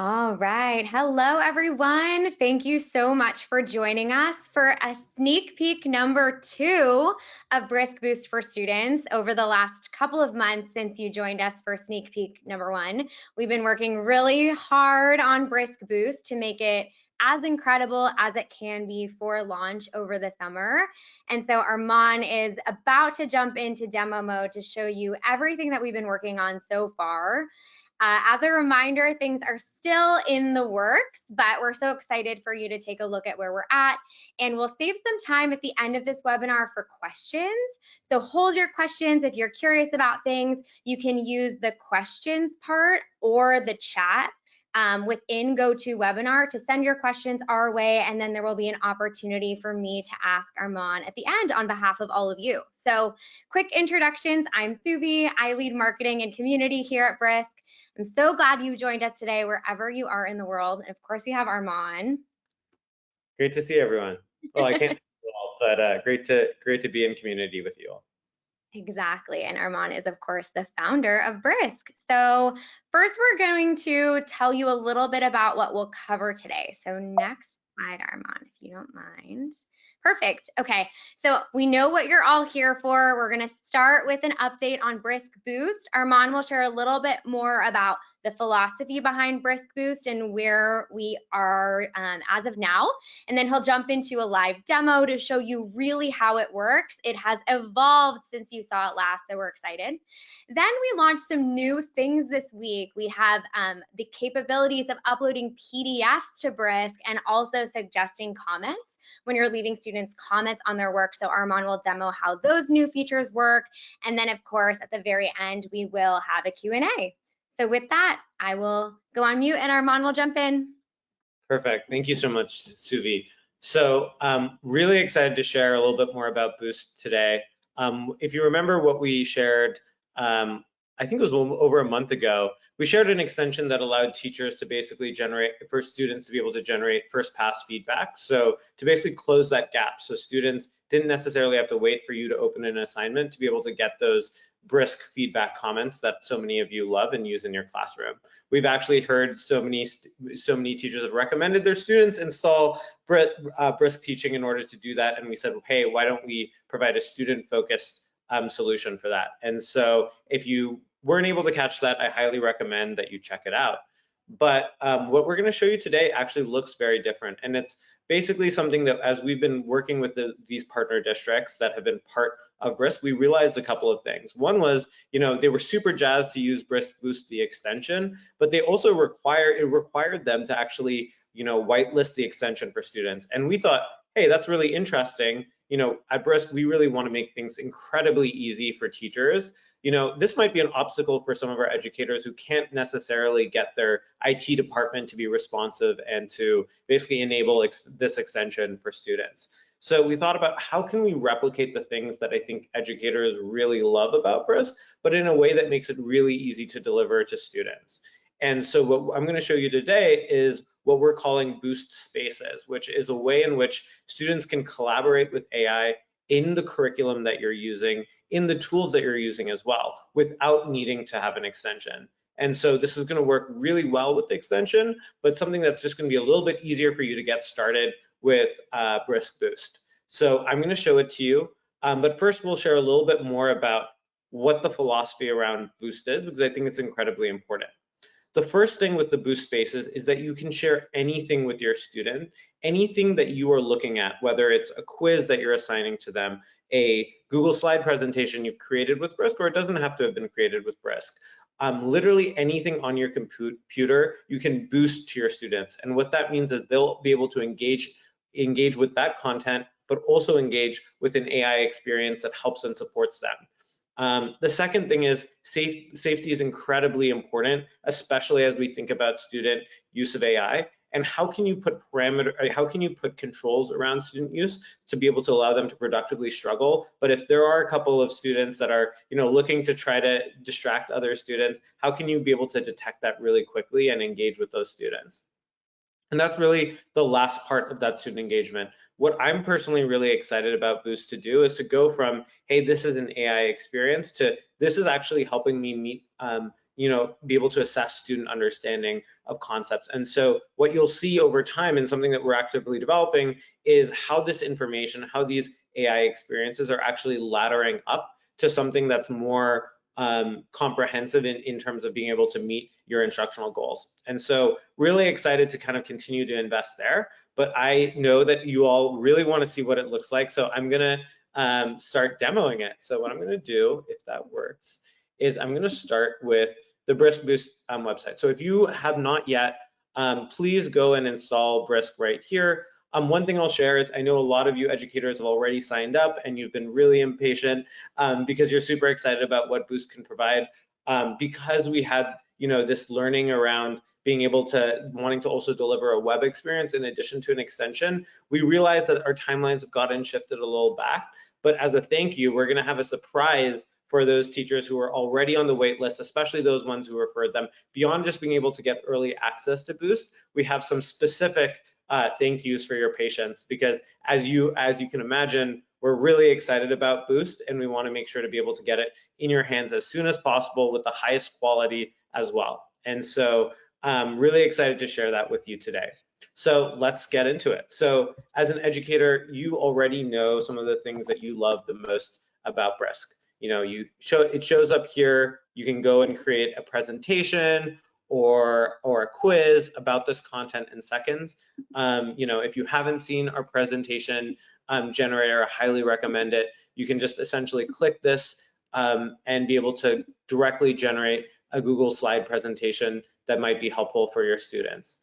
All right. Hello, everyone. Thank you so much for joining us for a sneak peek number 2 of Brisk Boost for Students. Over the last couple of months since you joined us for sneak peek number 1, we've been working really hard on Brisk Boost to make it as incredible as it can be for launch over the summer. And so Armand is about to jump into demo mode to show you everything that we've been working on so far. As a reminder, things are still in the works, but we're so excited for you to take a look at where we're at. And we'll save some time at the end of this webinar for questions. So hold your questions. If you're curious about things, you can use the questions part or the chat within GoToWebinar to send your questions our way. And then there will be an opportunity for me to ask Armand at the end on behalf of all of you. So quick introductions. I'm Suvi. I lead marketing and community here at Brisk. I'm so glad you joined us today, wherever you are in the world. And of course, we have Armand. Great to see everyone. Well, I can't see you all, but great to be in community with you all. Exactly. And Armand is, of course, the founder of Brisk. So first, we're going to tell you a little bit about what we'll cover today. So next slide, Armand, if you don't mind. Perfect. Okay, so we know what you're all here for. We're going to start with an update on Brisk Boost. Armand will share a little bit more about the philosophy behind Brisk Boost and where we are as of now. And then he'll jump into a live demo to show you really how it works. It has evolved since you saw it last, so we're excited. Then we launched some new things this week. We have the capabilities of uploading PDFs to Brisk and also suggesting comments when you're leaving students comments on their work. So Armand will demo how those new features work. And then of course, at the very end, we will have a Q&A. So with that, I will go on mute and Armand will jump in. Perfect. Thank you so much, Suvi. So really excited to share a little bit more about Boost today. If you remember what we shared, I think it was over a month ago, we shared an extension that allowed teachers to basically generate, for students to be able to generate first pass feedback. So to basically close that gap, so students didn't necessarily have to wait for you to open an assignment to be able to get those Brisk feedback comments that so many of you love and use in your classroom. We've actually heard so many teachers have recommended their students install Brisk Teaching in order to do that. And we said, well, hey, why don't we provide a student-focused solution for that? And so if you weren't able to catch that, I highly recommend that you check it out. But what we're going to show you today actually looks very different. And it's basically something that, as we've been working with these partner districts that have been part of Brisk, we realized a couple of things. One was, they were super jazzed to use Brisk Boost, the extension, but they also required them to actually, whitelist the extension for students. And we thought, hey, that's really interesting. At Brisk, we really want to make things incredibly easy for teachers. This might be an obstacle for some of our educators who can't necessarily get their IT department to be responsive and to basically enable this extension for students. So we thought about how can we replicate the things that I think educators really love about Brisk, but in a way that makes it really easy to deliver to students. And so what I'm going to show you today is what we're calling Boost Spaces, which is a way in which students can collaborate with AI in the curriculum that you're using, in the tools that you're using as well, without needing to have an extension. And so this is going to work really well with the extension, but something that's just going to be a little bit easier for you to get started with Brisk Boost. So I'm going to show it to you, but first we'll share a little bit more about what the philosophy around Boost is, because I think it's incredibly important. The first thing with the Boost Spaces is that you can share anything with your student, anything that you are looking at, whether it's a quiz that you're assigning to them, a Google slide presentation you've created with Brisk, or it doesn't have to have been created with Brisk. Literally anything on your computer, you can boost to your students. And what that means is they'll be able to engage with that content, but also engage with an AI experience that helps and supports them. The second thing is safety is incredibly important, especially as we think about student use of AI. And how can you put controls around student use to be able to allow them to productively struggle? But if there are a couple of students that are, looking to try to distract other students, how can you be able to detect that really quickly and engage with those students? And that's really the last part of that student engagement. What I'm personally really excited about Boost to do is to go from, hey, this is an AI experience, to this is actually helping me meet be able to assess student understanding of concepts. And so what you'll see over time, and something that we're actively developing, is how this information, how these AI experiences are actually laddering up to something that's more comprehensive in terms of being able to meet your instructional goals. And so really excited to kind of continue to invest there, but I know that you all really want to see what it looks like. So I'm gonna start demoing it. So what I'm gonna do, if that works, is I'm gonna start with the Brisk Boost website. So if you have not yet, please go and install Brisk right here. One thing I'll share is I know a lot of you educators have already signed up and you've been really impatient because you're super excited about what Boost can provide. Because we had this learning around being able to wanting to also deliver a web experience in addition to an extension, we realized that our timelines have gotten shifted a little back. But as a thank you, we're going to have a surprise for those teachers who are already on the wait list, especially those ones who referred them. Beyond just being able to get early access to Boost, we have some specific thank yous for your patience, because as you can imagine, we're really excited about Boost and we want to make sure to be able to get it in your hands as soon as possible with the highest quality as well. And so I'm really excited to share that with you today. So let's get into it. So as an educator, you already know some of the things that you love the most about Brisk. It shows up here. You can go and create a presentation or a quiz about this content in seconds. If you haven't seen our presentation generator, I highly recommend it. You can just essentially click this and be able to directly generate a Google slide presentation that might be helpful for your students.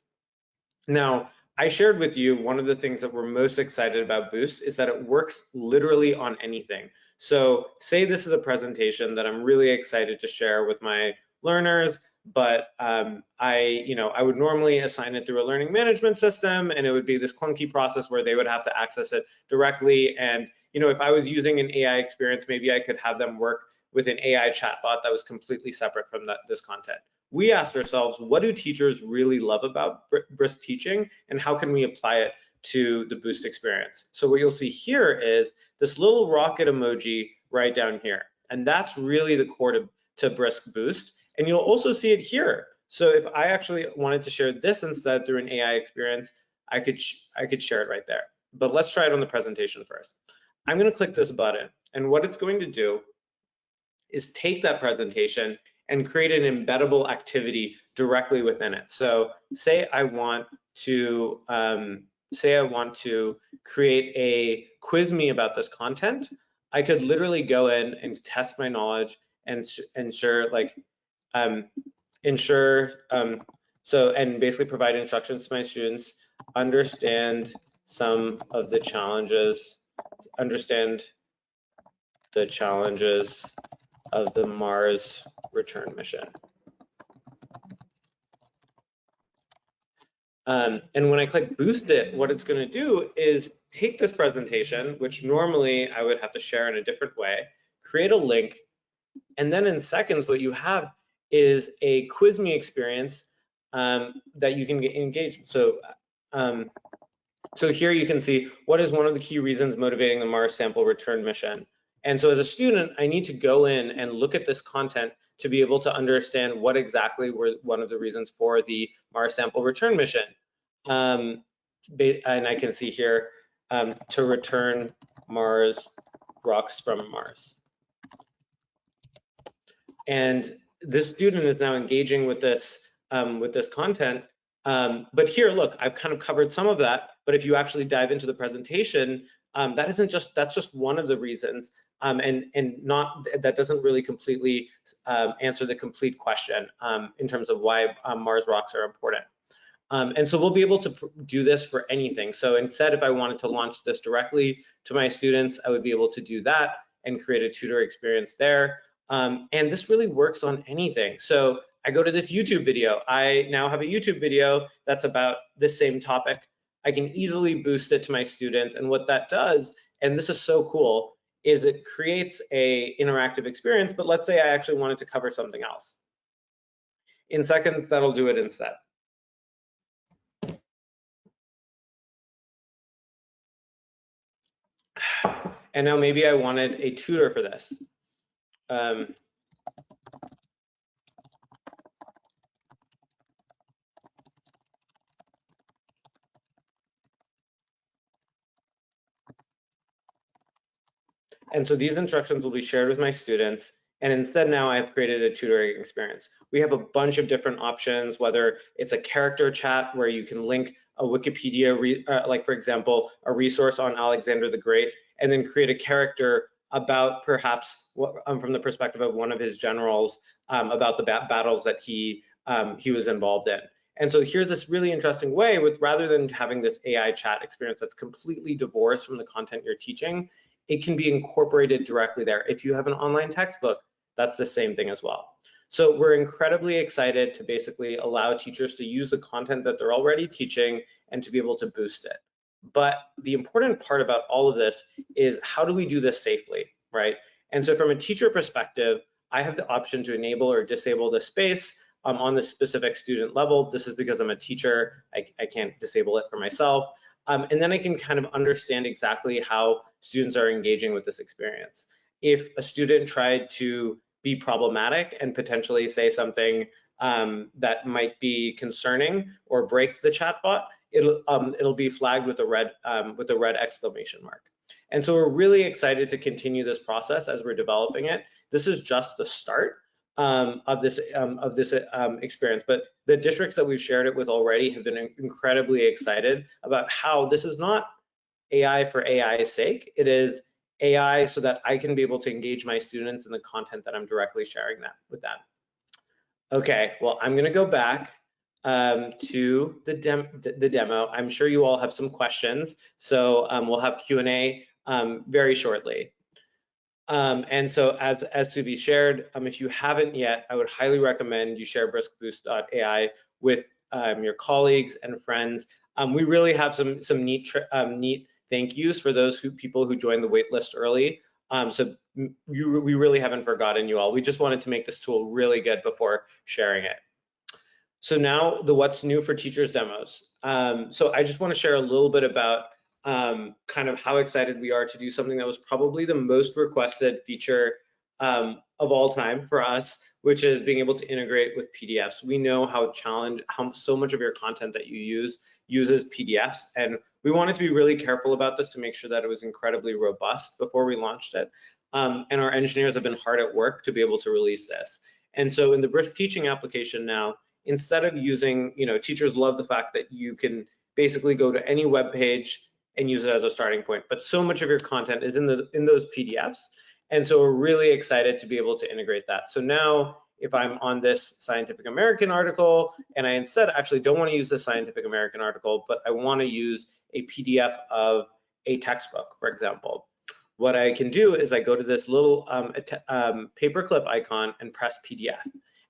Now, I shared with you one of the things that we're most excited about Boost is that it works literally on anything. So say this is a presentation that I'm really excited to share with my learners, but I would normally assign it through a learning management system, and it would be this clunky process where they would have to access it directly. And if I was using an AI experience, maybe I could have them work with an AI chatbot that was completely separate from this content. We asked ourselves, what do teachers really love about Brisk teaching, and how can we apply it to the Boost experience? So what you'll see here is this little rocket emoji right down here, and that's really the core to Brisk Boost. And you'll also see it here. So if I actually wanted to share this instead through an AI experience, I could share it right there. But let's try it on the presentation first. I'm going to click this button, and what it's going to do is take that presentation and create an embeddable activity directly within it. So say I want to create a quiz me about this content. I could literally go in and test my knowledge and ensure and basically provide instructions to my students, understand some of the challenges, of the Mars return mission. And when I click boost it, what it's going to do is take this presentation, which normally I would have to share in a different way, create a link, and then in seconds, what you have is a quiz me experience that you can get engaged. So here you can see what is one of the key reasons motivating the Mars sample return mission. And so as a student, I need to go in and look at this content to be able to understand what exactly were one of the reasons for the Mars sample return mission. And I can see here to return Mars rocks from Mars. And this student is now engaging with this content. But here, look, I've kind of covered some of that. But if you actually dive into the presentation, that's just one of the reasons, that doesn't really completely answer the complete question in terms of why Mars rocks are important. And so we'll be able to do this for anything. So instead, if I wanted to launch this directly to my students, I would be able to do that and create a tutor experience there. And this really works on anything. So I go to this YouTube video. I now have a YouTube video that's about the same topic. I can easily boost it to my students. And what that does, and this is so cool, is it creates an interactive experience. But let's say I actually wanted to cover something else. In seconds, that'll do it instead. And now maybe I wanted a tutor for this. And so these instructions will be shared with my students. And instead now I've created a tutoring experience. We have a bunch of different options, whether it's a character chat where you can link a Wikipedia, like for example, a resource on Alexander the Great, and then create a character about perhaps from the perspective of one of his generals about the battles that he was involved in. And so here's this really interesting way with, rather than having this AI chat experience that's completely divorced from the content you're teaching, it can be incorporated directly there. If you have an online textbook, that's the same thing as well. So we're incredibly excited to basically allow teachers to use the content that they're already teaching and to be able to boost it. But the important part about all of this is, how do we do this safely, right? And so from a teacher perspective, I have the option to enable or disable the space on the specific student level. This is because I'm a teacher, I can't disable it for myself. And then I can kind of understand exactly how students are engaging with this experience. If a student tried to be problematic and potentially say something that might be concerning or break the chatbot, it'll be flagged with a red exclamation mark. And so we're really excited to continue this process as we're developing it. This is just the start of this experience, but the districts that we've shared it with already have been incredibly excited about how this is not AI for AI's sake. It is AI so that I can be able to engage my students in the content that I'm directly sharing with them. Okay, well, I'm gonna go back to the demo. I'm sure you all have some questions, so we'll have Q&A very shortly. And so as Suvi shared, if you haven't yet, I would highly recommend you share briskboost.ai with your colleagues and friends. We really have some neat thank yous for those people who joined the waitlist early. So we really haven't forgotten you all. We just wanted to make this tool really good before sharing it. So now the what's new for teachers demos. So I just want to share a little bit about kind of how excited we are to do something that was probably the most requested feature of all time for us, which is being able to integrate with PDFs. We know how so much of your content that you use uses PDFs, and we wanted to be really careful about this to make sure that it was incredibly robust before we launched it. And our engineers have been hard at work to be able to release this. And so in the Brisk teaching application now, instead of using, teachers love the fact that you can basically go to any web page and use it as a starting point, but so much of your content is in those PDFs. And so we're really excited to be able to integrate that. So now if I'm on this Scientific American article and I instead actually don't want to use the Scientific American article, but I want to use a PDF of a textbook, for example, what I can do is I go to this little paperclip icon and press PDF.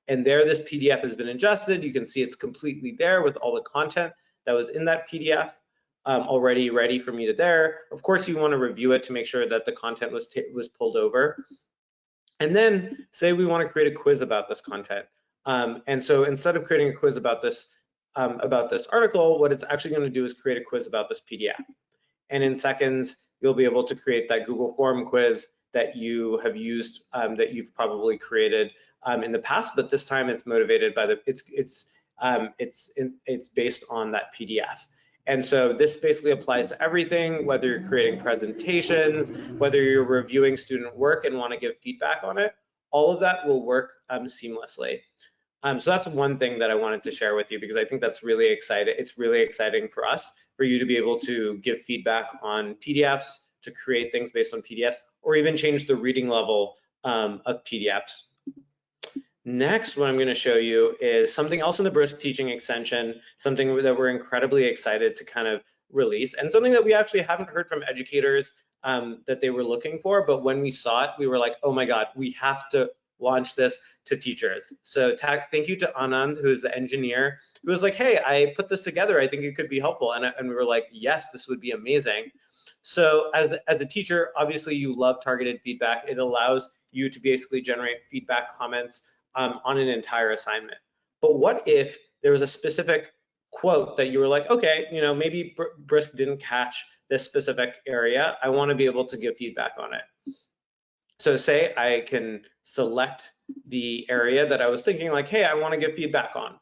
And there this PDF has been ingested. You can see it's completely there with all the content that was in that PDF already ready for me to there. Of course, you want to review it to make sure that the content was pulled over. And then say we want to create a quiz about this content. And so instead of creating a quiz about this article, what it's actually going to do is create a quiz about this PDF. And in seconds, you'll be able to create that Google form quiz that you have used, that you've probably created in the past, but this time it's motivated by it's based on that PDF. And so this basically applies to everything, whether you're creating presentations, whether you're reviewing student work and want to give feedback on it, all of that will work seamlessly. So that's one thing that I wanted to share with you, because I think that's really exciting. It's really exciting for us, for you to be able to give feedback on PDFs, to create things based on PDFs, or even change the reading level of PDFs. Next, what I'm going to show you is something else in the Brisk teaching extension, something that we're incredibly excited to kind of release, and something that we actually haven't heard from educators that they were looking for, but when we saw it, we were like, oh my God, we have to launch this to teachers. So thank you to Anand, who's the engineer, who was like, hey, I put this together, I think it could be helpful. And we were like, yes, this would be amazing. So as a teacher, obviously you love targeted feedback. It allows you to basically generate feedback comments on an entire assignment. But what if there was a specific quote that you were like, okay, maybe Brisk didn't catch this specific area. I want to be able to give feedback on it. So say I can select the area that I was thinking like, hey, I want to give feedback on,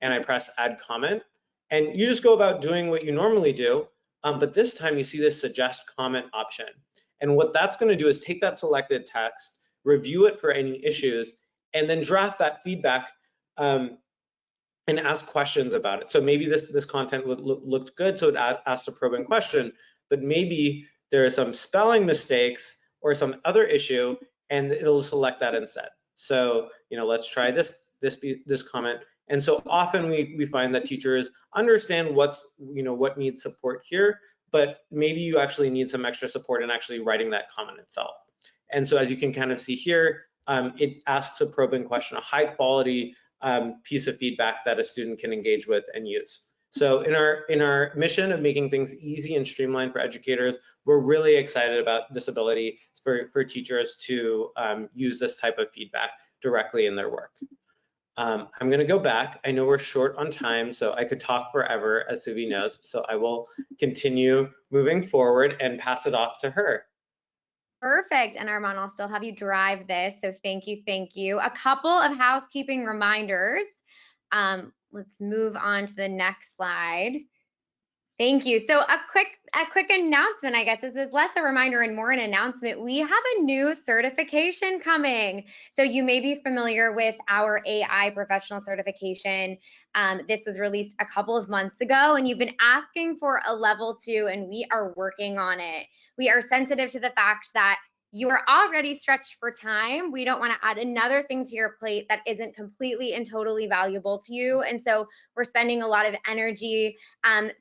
and I press add comment, and you just go about doing what you normally do, but this time you see this suggest comment option. And what that's going to do is take that selected text, review it for any issues, and then draft that feedback and ask questions about it. So maybe this content looked good, so it asked a probing question, but maybe there are some spelling mistakes or some other issue, and it'll select that instead. So let's try this comment. And so often we find that teachers understand what needs support here, but maybe you actually need some extra support in actually writing that comment itself. And so as you can kind of see here, it asks a probing question, a high quality piece of feedback that a student can engage with and use. So in our mission of making things easy and streamlined for educators, we're really excited about this ability for teachers to use this type of feedback directly in their work. I'm going to go back. I know we're short on time, so I could talk forever, as Suvi knows. So I will continue moving forward and pass it off to her. Perfect. And Armand, I'll still have you drive this. So thank you, thank you. A couple of housekeeping reminders. Let's move on to the next slide. Thank you. So a quick announcement, I guess. This is less a reminder and more an announcement. We have a new certification coming. So you may be familiar with our AI professional certification. This was released a couple of months ago, and you've been asking for a level 2, and we are working on it. We are sensitive to the fact that you are already stretched for time. We don't want to add another thing to your plate that isn't completely and totally valuable to you. And so we're spending a lot of energy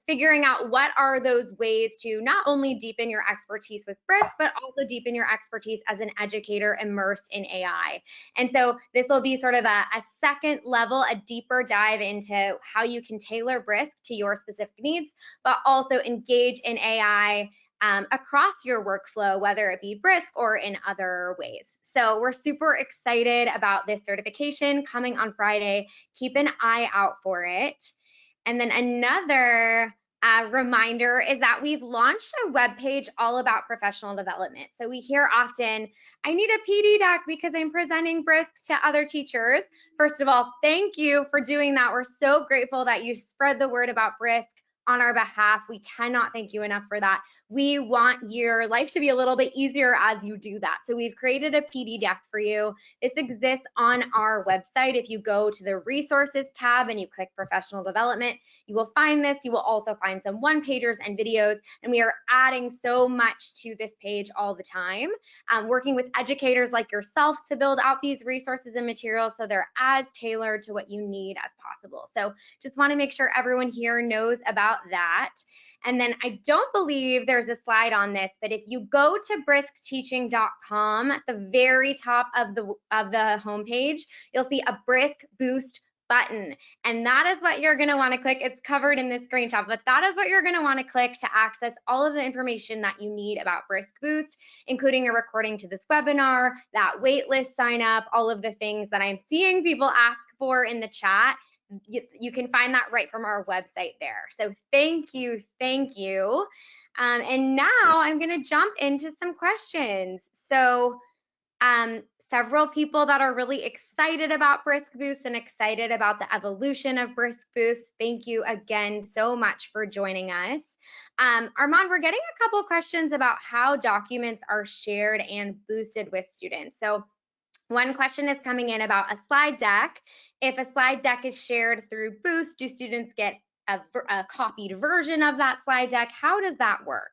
figuring out what are those ways to not only deepen your expertise with Brisk, but also deepen your expertise as an educator immersed in AI. And so this will be sort of a second level, a deeper dive into how you can tailor Brisk to your specific needs, but also engage in AI across your workflow, whether it be Brisk or in other ways. So we're super excited about this certification coming on Friday. Keep an eye out for it. And then another reminder is that we've launched a webpage all about professional development. So we hear often, I need a PD deck because I'm presenting Brisk to other teachers. First of all, thank you for doing that. We're so grateful that you spread the word about Brisk on our behalf. We cannot thank you enough for that. We want your life to be a little bit easier as you do that. So we've created a PD deck for you. This exists on our website. If you go to the resources tab and you click professional development, you will find this. You will also find some one-pagers and videos, and we are adding so much to this page all the time, working with educators like yourself to build out these resources and materials so they're as tailored to what you need as possible. So just want to make sure everyone here knows about that. And then I don't believe there's a slide on this, but if you go to briskteaching.com, at the very top of the homepage, you'll see a Brisk Boost button. And that is what you're going to want to click. It's covered in this screenshot, but that is what you're going to want to click to access all of the information that you need about Brisk Boost, including a recording to this webinar, that waitlist sign up, all of the things that I'm seeing people ask for in the chat. You can find that right from our website there. So thank you, thank you. And now I'm going to jump into some questions. So several people that are really excited about Brisk Boost and excited about the evolution of Brisk Boost. Thank you again so much for joining us. Armand, we're getting a couple questions about how documents are shared and boosted with students. So one question is coming in about a slide deck. If a slide deck is shared through Boost, do students get a copied version of that slide deck? How does that work?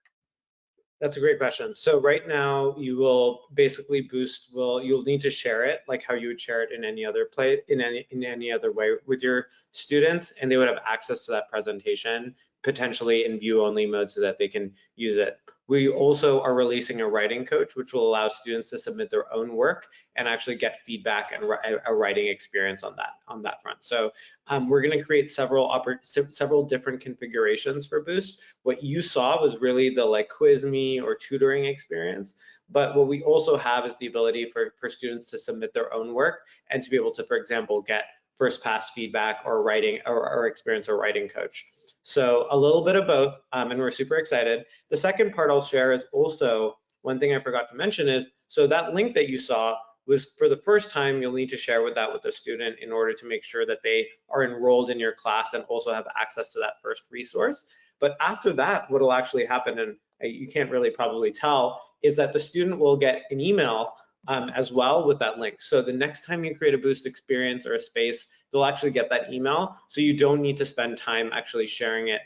That's a great question. So right now you will basically Boost you'll need to share it like how you would share it in any other in any other way with your students, and they would have access to that presentation potentially in view only mode so that they can use it. We also are releasing a writing coach, which will allow students to submit their own work and actually get feedback and a writing experience on that front. So we're going to create several different configurations for Boost. What you saw was really the like quiz me or tutoring experience, but what we also have is the ability for students to submit their own work and to be able to, for example, get first pass feedback or writing or experience a writing coach. So a little bit of both, and we're super excited. The second part I'll share is also, one thing I forgot to mention is, so that link that you saw was for the first time, you'll need to share with the student in order to make sure that they are enrolled in your class and also have access to that first resource. But after that, what will actually happen, and you can't really probably tell, is that the student will get an email as well with that link. So the next time you create a Boost experience or a space, they'll actually get that email. So you don't need to spend time actually sharing it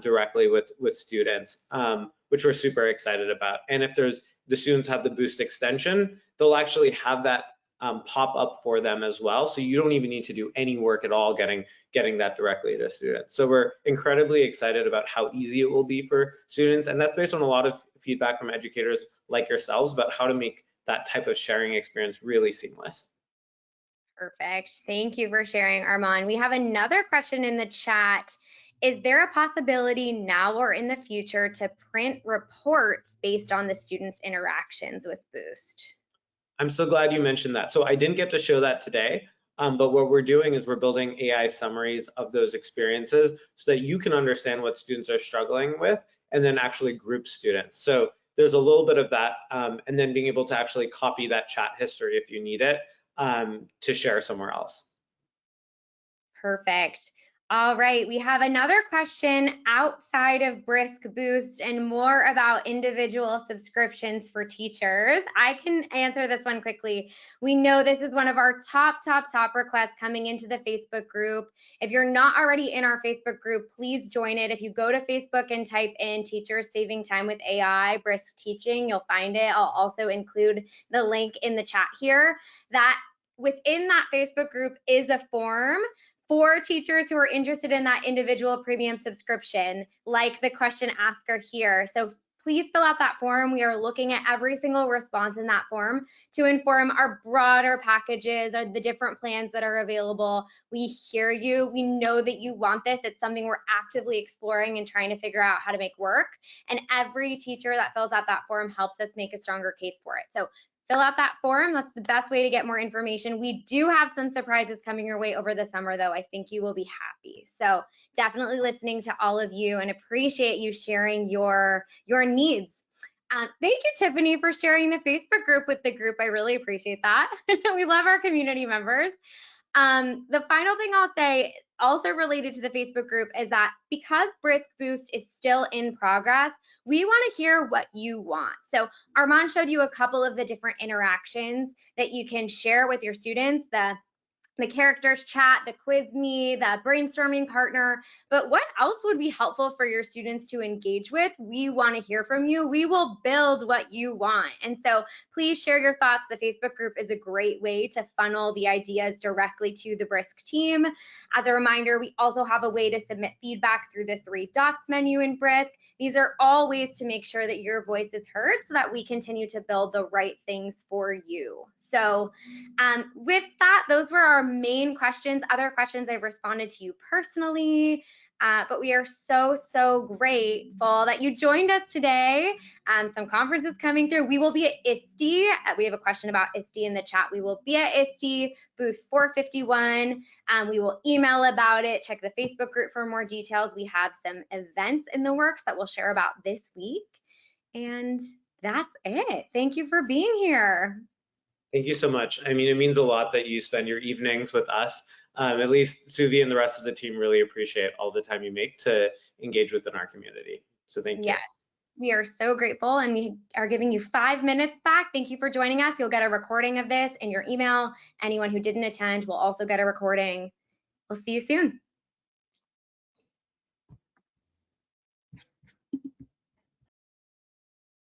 directly with students, which we're super excited about. And if the students have the Boost extension, they'll actually have that pop up for them as well. So you don't even need to do any work at all getting that directly to students. So we're incredibly excited about how easy it will be for students. And that's based on a lot of feedback from educators like yourselves about how to make that type of sharing experience really seamless. Perfect. Thank you for sharing, Armand. We have another question in the chat. Is there a possibility now or in the future to print reports based on the students' interactions with Boost? I'm so glad you mentioned that. So I didn't get to show that today, but what we're doing is we're building AI summaries of those experiences so that you can understand what students are struggling with and then actually group students. So there's a little bit of that, and then being able to actually copy that chat history if you need it to share somewhere else. Perfect. All right, we have another question outside of Brisk Boost and more about individual subscriptions for teachers. I can answer this one quickly. We know this is one of our top requests coming into the Facebook group. If you're not already in our Facebook group, please join it. If you go to Facebook and type in Teachers Saving Time with AI, Brisk Teaching, you'll find it. I'll also include the link in the chat here. That within that Facebook group is a form for teachers who are interested in that individual premium subscription, like the question asker here. So please fill out that form. We are looking at every single response in that form to inform our broader packages or the different plans that are available. We hear you. We know that you want this. It's something we're actively exploring and trying to figure out how to make work. And every teacher that fills out that form helps us make a stronger case for it. So fill out that form. That's the best way to get more information. We do have some surprises coming your way over the summer, though. I think you will be happy. So definitely listening to all of you and appreciate you sharing your needs. Thank you, Tiffany, for sharing the Facebook group with the group. I really appreciate that. We love our community members. The final thing I'll say, also related to the Facebook group, is that because Brisk Boost is still in progress, we want to hear what you want. So Armand showed you a couple of the different interactions that you can share with your students, the characters chat, the quiz me, the brainstorming partner. But what else would be helpful for your students to engage with? We want to hear from you. We will build what you want. And so please share your thoughts. The Facebook group is a great way to funnel the ideas directly to the Brisk team. As a reminder, we also have a way to submit feedback through the 3 dots menu in Brisk. These are all ways to make sure that your voice is heard so that we continue to build the right things for you. So with that, those were our main questions. Other questions I've responded to you personally, but we are so grateful that you joined us today. Some conferences coming through. We will be at ISTE. We have a question about ISTE in the chat. We will be at ISTE, booth 451. We will email about it. Check the Facebook group for more details. We have some events in the works that we'll share about this week. And that's it. Thank you for being here. Thank you so much. I mean, it means a lot that you spend your evenings with us. At least Suvi and the rest of the team really appreciate all the time you make to engage within our community. So thank you. Yes, we are so grateful, and we are giving you 5 minutes back. Thank you for joining us. You'll get a recording of this in your email. Anyone who didn't attend will also get a recording. We'll see you soon.